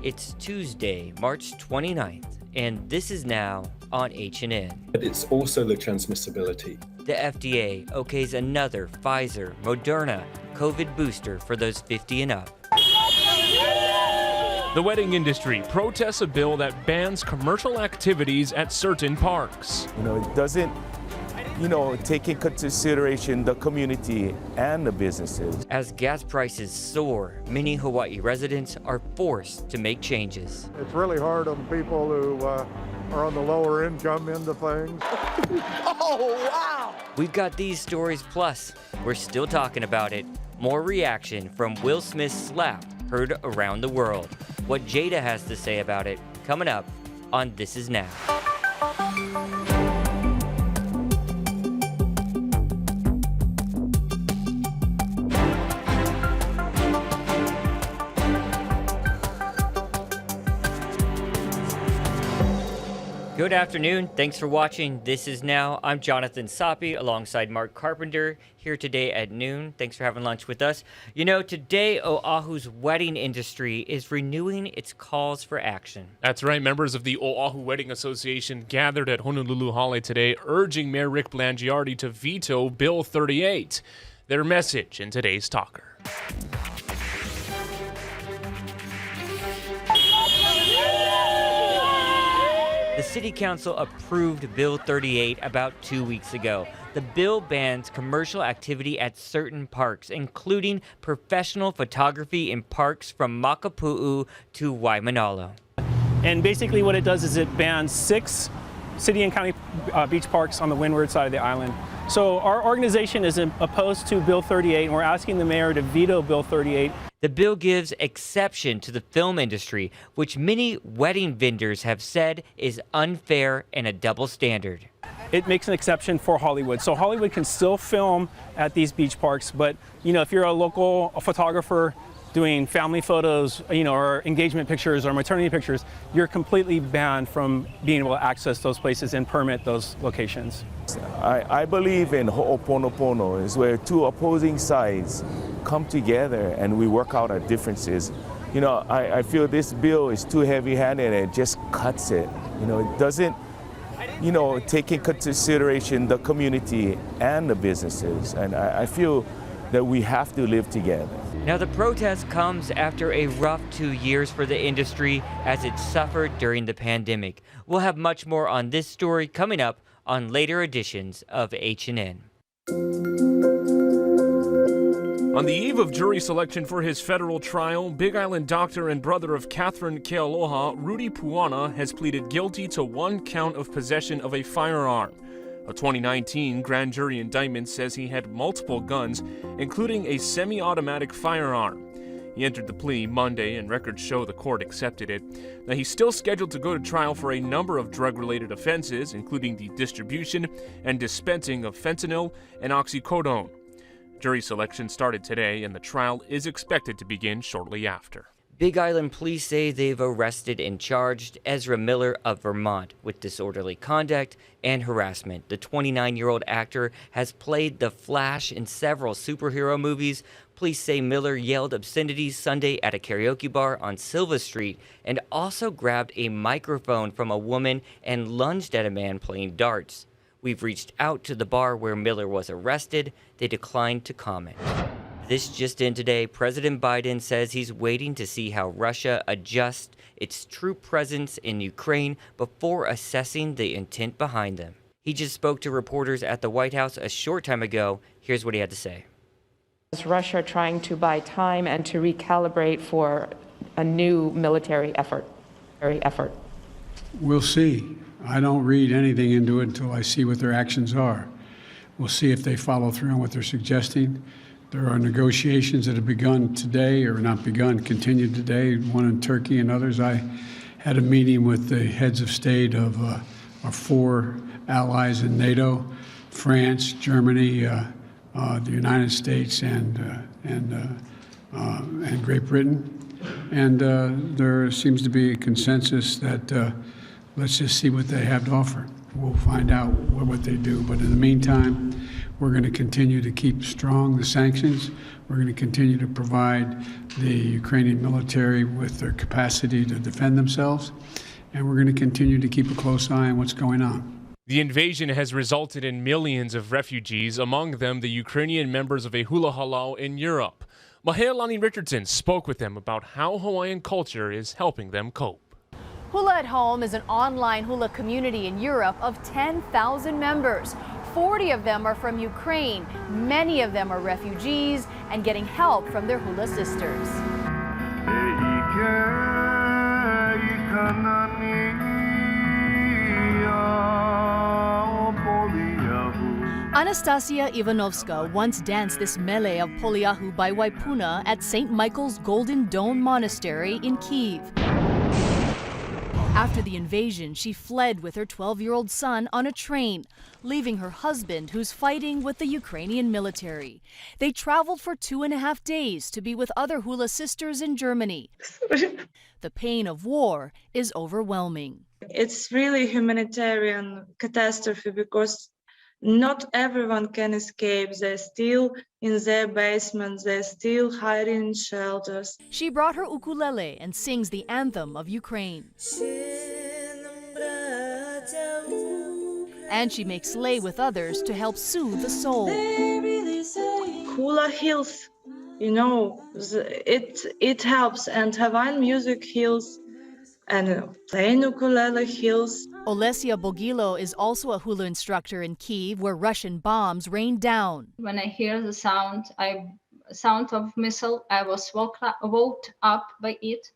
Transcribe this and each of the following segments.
It's Tuesday, March 29th, and this is now on H&N. But it's also the transmissibility. The FDA okays another Pfizer, Moderna COVID booster for those 50 and up. The wedding industry protests a bill that bans commercial activities at certain parks. It doesn't, take into consideration the community and the businesses. As gas prices soar, many Hawaii residents are forced to make changes. It's really hard on people who are on the lower income end of things. Oh, wow! We've got these stories, plus we're still talking about it. More reaction from Will Smith's slap heard around the world. What Jada has to say about it, coming up on This Is Now. Good afternoon. Thanks for watching This Is Now. I'm Jonathan Sapi alongside Mark Carpenter here today at noon. Thanks for having lunch with us. Today Oahu's wedding industry is renewing its calls for action. That's right. Members of the Oahu Wedding Association gathered at Honolulu Hale today, urging Mayor Rick Blangiardi to veto Bill 38. Their message in today's Talker. The City Council approved Bill 38 about 2 weeks ago. The bill bans commercial activity at certain parks, including professional photography in parks from Makapu'u to Waimanalo. And basically what it does is it bans 6 city and county beach parks on the windward side of the island. So our organization is opposed to Bill 38, and we're asking the mayor to veto Bill 38. The bill gives exception to the film industry, which many wedding vendors have said is unfair and a double standard. It makes an exception for Hollywood. So Hollywood can still film at these beach parks, but if you're a local photographer doing family photos, or engagement pictures or maternity pictures, you're completely banned from being able to access those places and permit those locations. I believe in ho'oponopono is where two opposing sides come together and we work out our differences. I feel this bill is too heavy-handed and it just cuts it. It doesn't, take into consideration the community and the businesses. And I feel that we have to live together. Now, the protest comes after a rough 2 years for the industry as it suffered during the pandemic. We'll have much more on this story coming up on later editions of H&N. On the eve of jury selection for his federal trial, Big Island doctor and brother of Catherine Kealoha, Rudy Puana, has pleaded guilty to 1 count of possession of a firearm. A 2019 grand jury indictment says he had multiple guns, including a semi-automatic firearm. He entered the plea Monday, and records show the court accepted it. Now, he's still scheduled to go to trial for a number of drug-related offenses, including the distribution and dispensing of fentanyl and oxycodone. Jury selection started today, and the trial is expected to begin shortly after. Big Island police say they've arrested and charged Ezra Miller of Vermont with disorderly conduct and harassment. The 29-year-old actor has played the Flash in several superhero movies. Police say Miller yelled obscenities Sunday at a karaoke bar on Silva Street and also grabbed a microphone from a woman and lunged at a man playing darts. We've reached out to the bar where Miller was arrested. They declined to comment. This just in today, President Biden says he's waiting to see how Russia adjusts its troop presence in Ukraine before assessing the intent behind them. He just spoke to reporters at the White House a short time ago. Here's what he had to say. Is Russia trying to buy time and to recalibrate for a new military effort? We'll see. I don't read anything into it until I see what their actions are. We'll see if they follow through on what they're suggesting. There are negotiations that have begun today, or not begun, continued today, one in Turkey and others. I had a meeting with the heads of state of our 4 allies in NATO, France, Germany, the United States, and Great Britain. And there seems to be a consensus that let's just see what they have to offer. We'll find out what they do. But in the meantime, We're going to continue to keep strong the sanctions. We're going to continue to provide the Ukrainian military with their capacity to defend themselves. And we're going to continue to keep a close eye on what's going on. The invasion has resulted in millions of refugees, among them the Ukrainian members of a hula halal in Europe. Mahealani Richardson spoke with them about how Hawaiian culture is helping them cope. Hula at Home is an online hula community in Europe of 10,000 members. 40 of them are from Ukraine. Many of them are refugees and getting help from their hula sisters. Anastasia Ivanovska once danced this mele of Poliahu by Waipuna at St. Michael's Golden Dome Monastery in Kyiv. After the invasion, she fled with her 12-year-old son on a train, leaving her husband, who's fighting with the Ukrainian military. They traveled for 2.5 days to be with other hula sisters in Germany. The pain of war is overwhelming. It's really humanitarian catastrophe because not everyone can escape. They're still in their basements. They're still hiding in shelters. She brought her ukulele and sings the anthem of Ukraine. And she makes lei with others to help soothe the soul. Hula heals, you know, it helps, and Hawaiian music heals, and playing ukulele heals. Olesia Bogilo is also a hula instructor in Kyiv, where Russian bombs rained down. When I hear the sound of missile, I was woke up by it.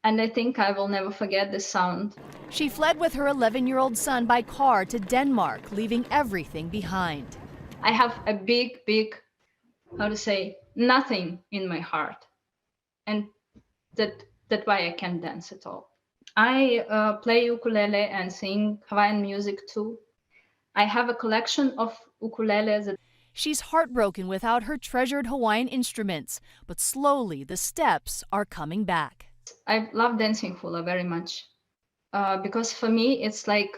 And I think I will never forget this sound. She fled with her 11-year-old son by car to Denmark, leaving everything behind. I have a big, nothing in my heart. And that's why I can't dance at all. I play ukulele and sing Hawaiian music too. I have a collection of ukuleles. She's heartbroken without her treasured Hawaiian instruments, but slowly the steps are coming back. I love dancing hula very much because for me it's like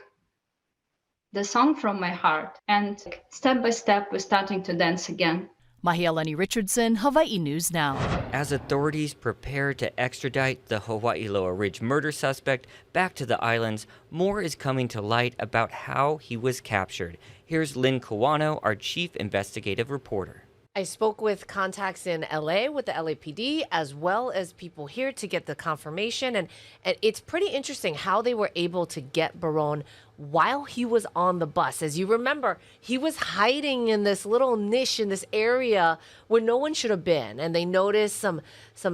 the song from my heart, and step by step we're starting to dance again. Mahealani Richardson, Hawaii News Now. As authorities prepare to extradite the Hawaii Loa Ridge murder suspect back to the islands, more is coming to light about how he was captured. Here's Lynn Kawano, our chief investigative reporter. I spoke with contacts in LA with the LAPD as well as people here to get the confirmation. And it's pretty interesting how they were able to get Barone while he was on the bus. As you remember, he was hiding in this little niche in this area where no one should have been. And they noticed some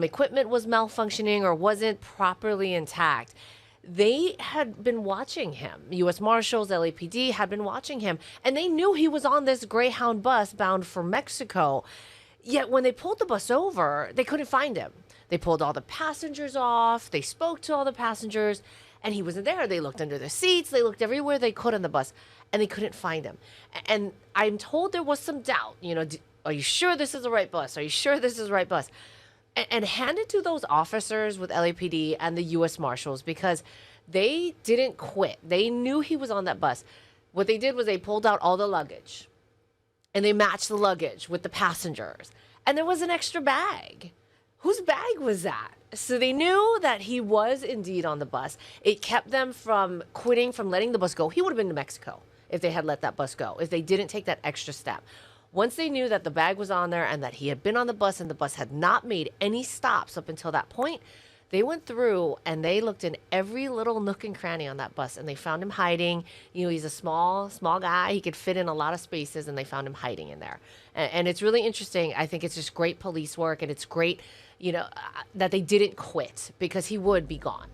equipment was malfunctioning or wasn't properly intact. They had been watching him. U.S. Marshals, LAPD had been watching him, and they knew he was on this Greyhound bus bound for Mexico. Yet when they pulled the bus over, they couldn't find him. They pulled all the passengers off. They spoke to all the passengers, and he wasn't there. They looked under the seats. They looked everywhere they could on the bus, and they couldn't find him. And I'm told there was some doubt. You know, are you sure this is the right bus? Are you sure this is the right bus? And hand it to those officers with LAPD and the U.S. Marshals, because they didn't quit. They knew he was on that bus. What they did was they pulled out all the luggage, and they matched the luggage with the passengers. And there was an extra bag. Whose bag was that? So they knew that he was indeed on the bus. It kept them from quitting, from letting the bus go. He would have been to Mexico if they had let that bus go, if they didn't take that extra step. Once they knew that the bag was on there and that he had been on the bus and the bus had not made any stops up until that point, they went through and they looked in every little nook and cranny on that bus, and they found him hiding. You know, he's a small guy. He could fit in a lot of spaces, and they found him hiding in there. And it's really interesting. I think it's just great police work, and it's great, you know, that they didn't quit, because he would be gone.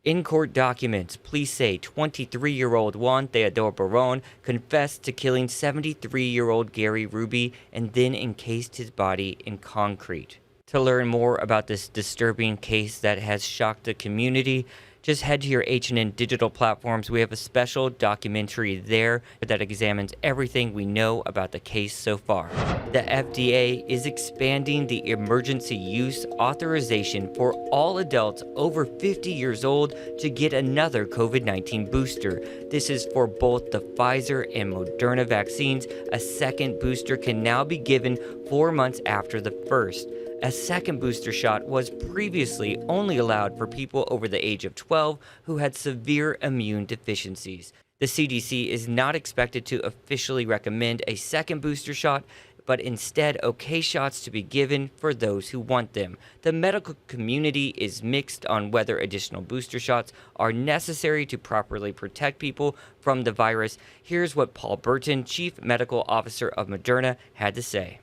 In court documents, police say 23-year-old Juan Theodore Barone confessed to killing 73-year-old Gary Ruby and then encased his body in concrete. To learn more about this disturbing case that has shocked the community, Just head to your H&N digital platforms. We have a special documentary there that examines everything we know about the case so far. The FDA is expanding the emergency use authorization for all adults over 50 years old to get another COVID-19 booster. This is for both the Pfizer and Moderna vaccines. A second booster can now be given 4 months after the first. A second booster shot was previously only allowed for people over the age of 12 who had severe immune deficiencies. The CDC is not expected to officially recommend a second booster shot, but instead okay shots to be given for those who want them. The medical community is mixed on whether additional booster shots are necessary to properly protect people from the virus. Here's what Paul Burton, Chief Medical Officer of Moderna, had to say.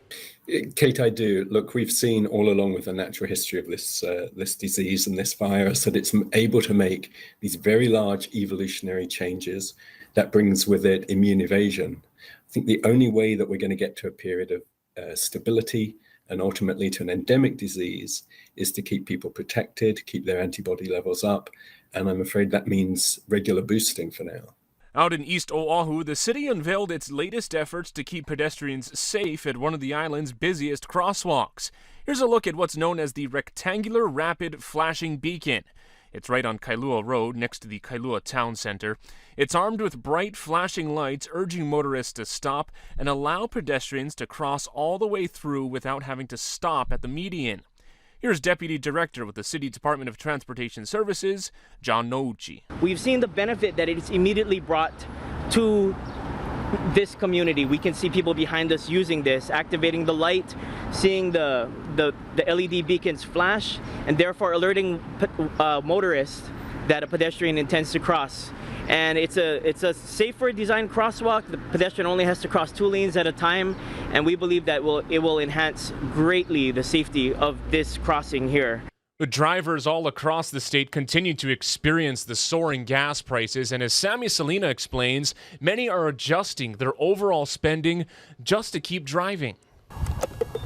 Kate, I do. Look, we've seen all along with the natural history of this disease and this virus that it's able to make these very large evolutionary changes that brings with it immune evasion. I think the only way that we're going to get to a period of stability and ultimately to an endemic disease is to keep people protected, keep their antibody levels up, and I'm afraid that means regular boosting for now. Out in East Oahu, the city unveiled its latest efforts to keep pedestrians safe at one of the island's busiest crosswalks. Here's a look at what's known as the Rectangular Rapid Flashing Beacon. It's right on Kailua Road, next to the Kailua Town Center. It's armed with bright flashing lights urging motorists to stop and allow pedestrians to cross all the way through without having to stop at the median. Here's Deputy Director with the City Department of Transportation Services, John Nouchi. We've seen the benefit that it's immediately brought to this community. We can see people behind us using this, activating the light, seeing the LED beacons flash, and therefore alerting motorists that a pedestrian intends to cross. And it's a safer designed crosswalk. The pedestrian only has to cross 2 lanes at a time, and we believe that it will enhance greatly the safety of this crossing here. The drivers all across the state continue to experience the soaring gas prices, and as Sammy Salina explains, many are adjusting their overall spending just to keep driving.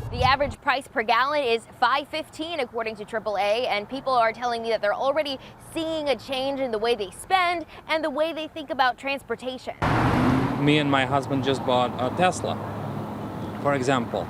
The average price per gallon is $5.15 according to AAA, and people are telling me that they're already seeing a change in the way they spend and the way they think about transportation. Me and my husband just bought a Tesla, for example.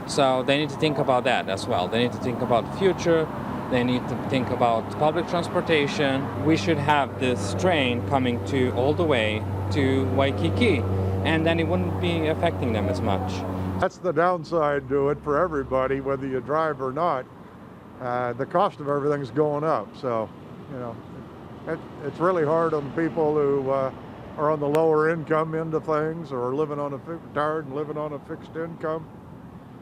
So they need to think about that as well. They need to think about the future. They need to think about public transportation. We should have this train coming all the way to Waikiki, and then it wouldn't be affecting them as much. That's the downside to it for everybody, whether you drive or not. The cost of everything's going up, so it's really hard on people who are on the lower income end of things or living on retired and living on a fixed income,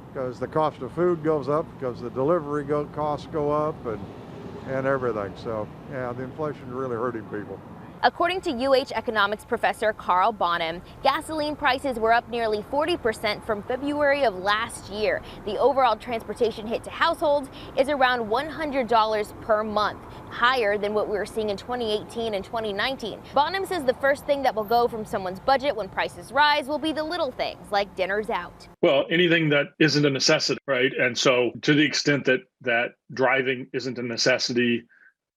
because the cost of food goes up, because the delivery costs go up, and everything. So yeah, the inflation is really hurting people. According to UH economics professor Carl Bonham, gasoline prices were up nearly 40% from February of last year. The overall transportation hit to households is around $100 per month, higher than what we were seeing in 2018 and 2019. Bonham says the first thing that will go from someone's budget when prices rise will be the little things like dinners out. Well, anything that isn't a necessity, right? And so to the extent that driving isn't a necessity,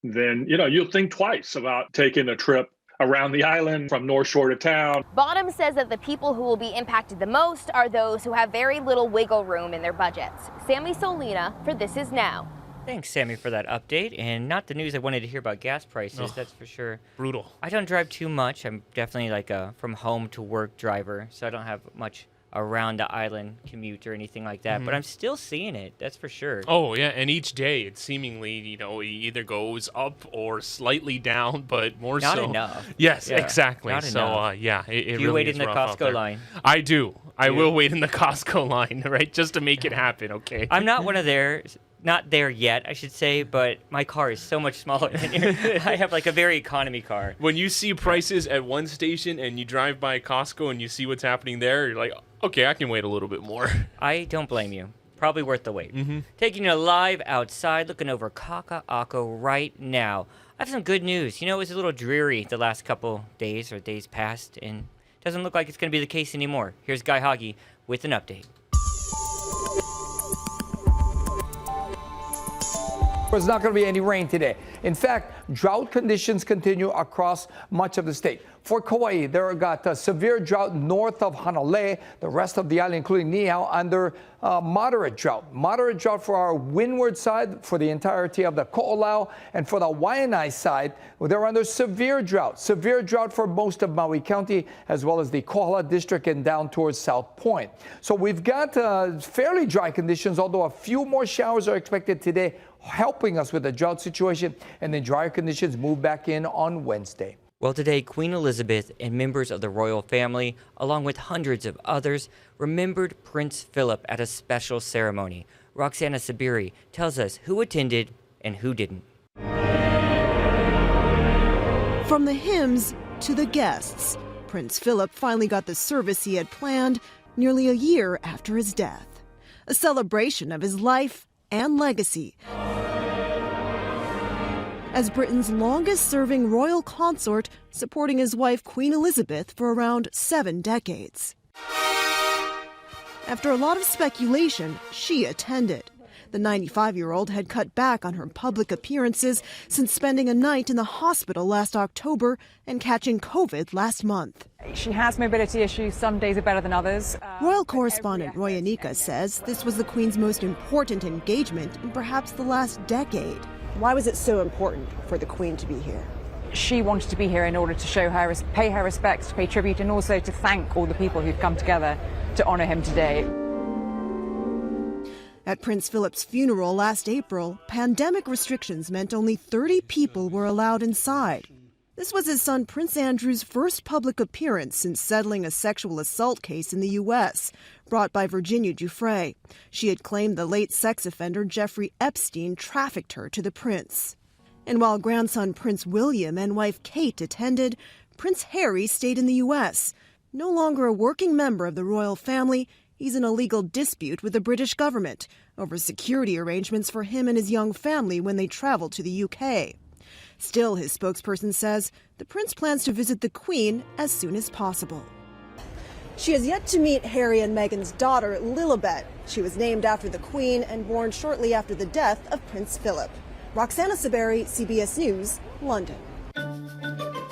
then, you'll think twice about taking a trip around the island from North Shore to town. Bonham says that the people who will be impacted the most are those who have very little wiggle room in their budgets. Sammy Solina for This Is Now. Thanks, Sammy, for that update, and not the news I wanted to hear about gas prices, that's for sure. Brutal. I don't drive too much. I'm definitely like a from home to work driver, so I don't have much around the island commute or anything like that, but I'm still seeing it, that's for sure. Oh yeah, and each day it seemingly, it either goes up or slightly down, but more Not so. enough. Yes, Yeah, exactly. not So enough. yeah, it Do you really wait is in the rough out Costco there. line? I do. I will wait in the Costco line, right, just to make it happen. Okay. I'm not one of theirs. Not there yet, I should say, but my car is so much smaller than yours. I have like a very economy car. When you see prices at one station and you drive by Costco and you see what's happening there, you're like, okay, I can wait a little bit more. I don't blame you. Probably worth the wait. Taking you live outside, looking over Kaka'ako right now. I have some good news. It was a little dreary the last couple days or days past, and doesn't look like it's going to be the case anymore. Here's Guy Hoggy with an update. There's not going to be any rain today. In fact, drought conditions continue across much of the state. For Kauai, there got a severe drought north of Hanalei, the rest of the island, including Niihau, under moderate drought. Moderate drought for our windward side, for the entirety of the Ko'olau, and for the Waianae side, they're under severe drought. Severe drought for most of Maui County, as well as the Kohala District and down towards South Point. So we've got fairly dry conditions, although a few more showers are expected today, helping us with the drought situation, and then drier conditions move back in on Wednesday. Well, today, Queen Elizabeth and members of the royal family, along with hundreds of others, remembered Prince Philip at a special ceremony. Roxana Sabiri tells us who attended and who didn't. From the hymns to the guests, Prince Philip finally got the service he had planned nearly a year after his death. A celebration of his life and legacy as Britain's longest-serving royal consort, supporting his wife Queen Elizabeth for around 7 decades. After a lot of speculation, she attended. The 95-year-old had cut back on her public appearances since spending a night in the hospital last October and catching COVID last month. She has mobility issues. Some days are better than others. Royal correspondent Roy Anika says this was the Queen's most important engagement in perhaps the last decade. Why was it so important for the Queen to be here? She wanted to be here in order to show her, pay her respects, to pay tribute, and also to thank all the people who've come together to honour him today. At Prince Philip's funeral last April, pandemic restrictions meant only 30 people were allowed inside. This was his son Prince Andrew's first public appearance since settling a sexual assault case in the U.S., brought by Virginia Giuffre. She had claimed the late sex offender Jeffrey Epstein trafficked her to the prince. And while grandson Prince William and wife Kate attended, Prince Harry stayed in the U.S. No longer a working member of the royal family, he's in a legal dispute with the British government over security arrangements for him and his young family when they travel to the U.K. Still, his spokesperson says the prince plans to visit the Queen as soon as possible. She has yet to meet Harry and Meghan's daughter, Lilibet. She was named after the Queen and born shortly after the death of Prince Philip. Roxana Saberi, CBS News, London.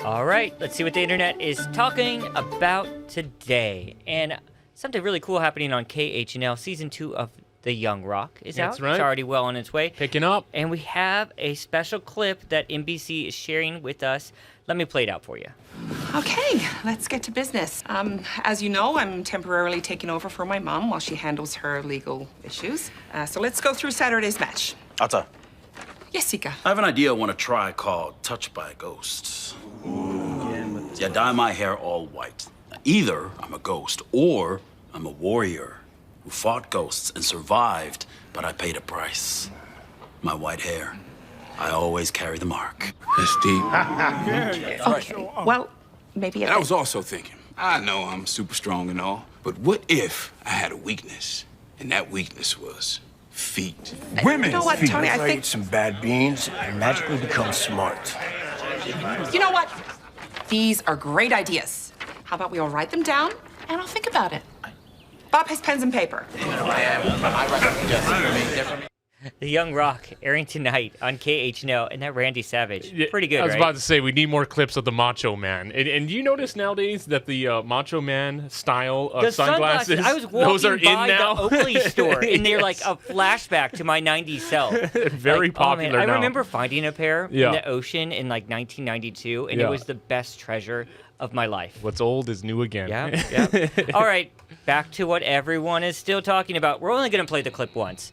All right, let's see what the internet is talking about today. And something really cool happening on KHNL. Season 2 of The Young Rock is out. That's right. It's already well on its way. Picking up. And we have a special clip that NBC is sharing with us. Let me play it out for you. Okay, let's get to business. As you know, I'm temporarily taking over for my mom while she handles her legal issues. So let's go through Saturday's match. Ata. Yes, Sika. I have an idea I want to try called Touched by Ghosts. See, I dye my hair all white. Now, either I'm a ghost or I'm a warrior who fought ghosts and survived, but I paid a price. My white hair. I always carry the mark. That's deep. Okay, well, maybe I was also thinking, I know I'm super strong and all, but what if I had a weakness, and that weakness was feet? Women. You know what, Tony, I think... Eat some bad beans and magically become smart. You know what? These are great ideas. How about we all write them down, and I'll think about it. Bob has pens and paper. The Young Rock airing tonight on KHNL, and that Randy Savage. Pretty good, I was right? about to say, we need more clips of the Macho Man. And you notice nowadays that the Macho Man style sunglasses, I was those are walking by in now. the Oakley store, and they're Yes. like a flashback to my 90s self. Very popular I now. remember finding a pair Yeah. in the ocean in like 1992, and Yeah. it was the best treasure of my life. What's old is new again. Yeah. All right, back to what everyone is still talking about. We're only going to play the clip once.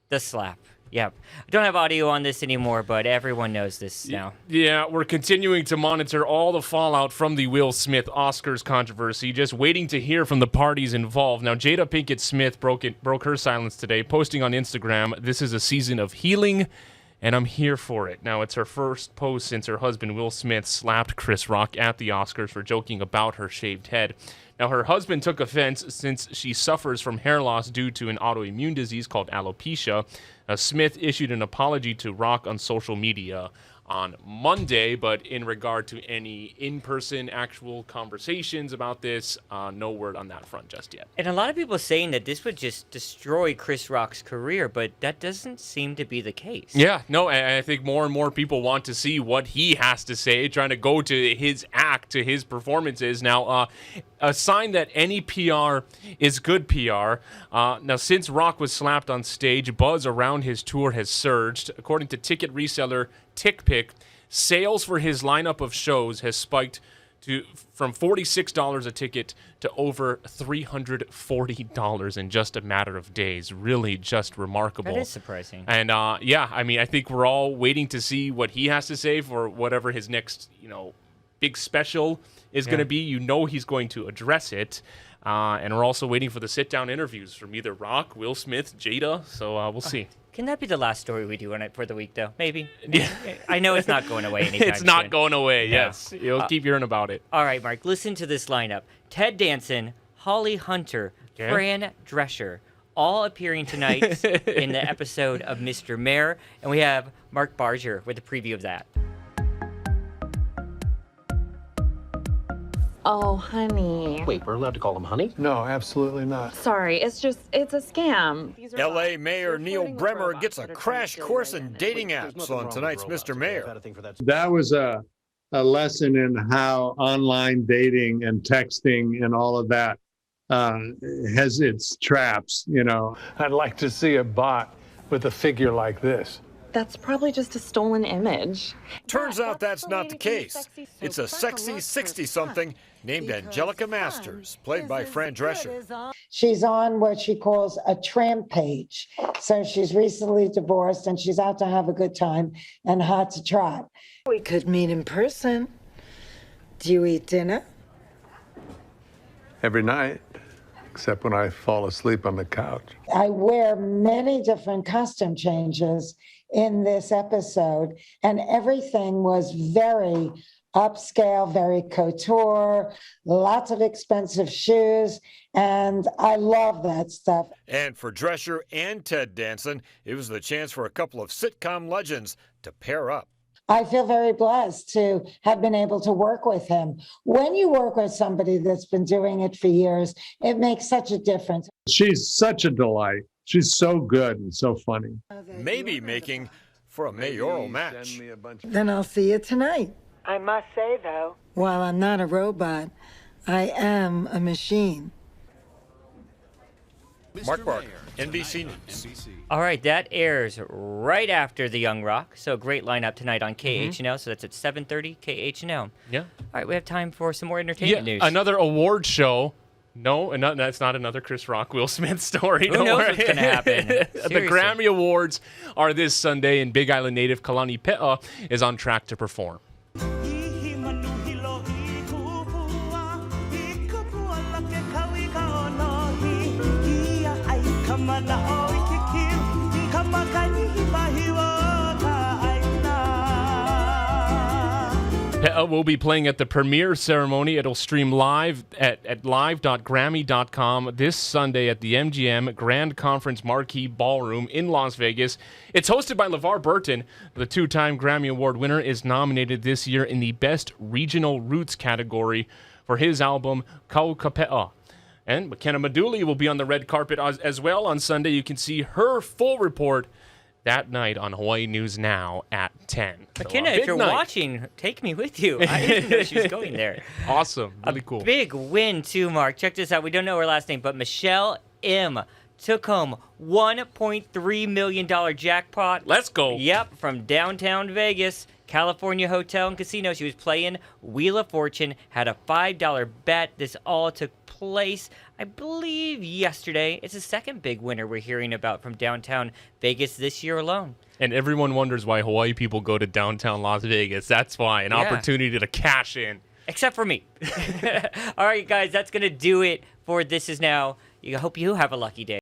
The slap. Yep. I don't have audio on this anymore, but everyone knows this now. Yeah, we're continuing to monitor all the fallout from the Will Smith Oscars controversy, just waiting to hear from the parties involved. Now, Jada Pinkett Smith broke her silence today, posting on Instagram, "This is a season of healing, and I'm here for it." Now, it's her first post since her husband Will Smith slapped Chris Rock at the Oscars for joking about her shaved head. Now, her husband took offense since she suffers from hair loss due to an autoimmune disease called alopecia. Smith issued an apology to Rock on social media on Monday. But in regard to any in-person actual conversations about this, no word on that front just yet. And a lot of people saying that this would just destroy Chris Rock's career, but that doesn't seem to be the case. Yeah, no, and I think more and more people want to see what he has to say, trying to go to his act, to his performances. Now, a sign that any PR is good PR. Now, since Rock was slapped on stage, buzz around his tour has surged. According to ticket reseller TickPick, sales for his lineup of shows has spiked from $46 a ticket to over $340 in just a matter of days. Really just remarkable. That is surprising. And yeah, I mean, I think we're all waiting to see what he has to say for whatever his next, big special is going to be. He's going to address it. And we're also waiting for the sit-down interviews from either Rock, Will Smith, Jada. So we'll see. Can that be the last story we do on it for the week, though? Maybe. Yeah. I know it's not going away anytime It's not soon. going away, yes. You'll keep hearing about it. All right, Mark, listen to this lineup. Ted Danson, Holly Hunter, Fran Drescher, all appearing tonight in the episode of Mr. Mayor. And we have Mark Barger with a preview of that. Oh, honey. Wait, we're allowed to call him honey? No, absolutely not. Sorry, it's a scam. L.A. Mayor Neil Bremer gets a crash course in dating apps on tonight's Mr. Mayor. That was a lesson in how online dating and texting and all of that has its traps, I'd like to see a bot with a figure like this. That's probably just a stolen image. Turns out that's not the case. It's a sexy 60-something named Angelica Masters, played by Fran Drescher. She's on what she calls a tramp page. So she's recently divorced and she's out to have a good time and hot to trot. We could meet in person. Do you eat dinner? Every night, except when I fall asleep on the couch. I wear many different costume changes in this episode, and everything was very upscale, very couture, lots of expensive shoes, and I love that stuff. And for Drescher and Ted Danson, it was the chance for a couple of sitcom legends to pair up. I feel very blessed to have been able to work with him. When you work with somebody that's been doing it for years, it makes such a difference. She's such a delight. She's so good and so funny. Maybe making for a mayoral match. Then I'll see you tonight. I must say, though, while I'm not a robot, I am a machine. Mark Barker, NBC News. All right, that airs right after The Young Rock. So great lineup tonight on KHNL. So that's at 7:30 KHNL. Yeah. All right, we have time for some more entertainment news. Another award show. No, and that's not another Chris Rock, Will Smith story. Who knows what's going to happen? The Grammy Awards are this Sunday, and Big Island native Kalani Pe'a is on track to perform. Pe'a will be playing at the premiere ceremony. It'll stream live at live.grammy.com this Sunday at the MGM Grand Conference Marquee Ballroom in Las Vegas. It's hosted by LeVar Burton. The two-time Grammy Award winner is nominated this year in the Best Regional Roots category for his album Kaukape'a. And McKenna Maduli will be on the red carpet as well on Sunday. You can see her full report that night on Hawaii News Now at 10. McKenna, if you're watching, take me with you. I didn't know she was going there. Awesome. Really cool. Big win, too, Mark. Check this out. We don't know her last name, but Michelle M. took home $1.3 million jackpot. Let's go. Yep, from downtown Vegas. California Hotel and Casino. She was playing Wheel of Fortune, had a $5 bet. This all took place, I believe, yesterday. It's the second big winner we're hearing about from downtown Vegas this year alone. And everyone wonders why Hawaii people go to downtown Las Vegas. That's why. An opportunity to cash in. Except for me. All right, guys, that's going to do it for This Is Now. I hope you have a lucky day.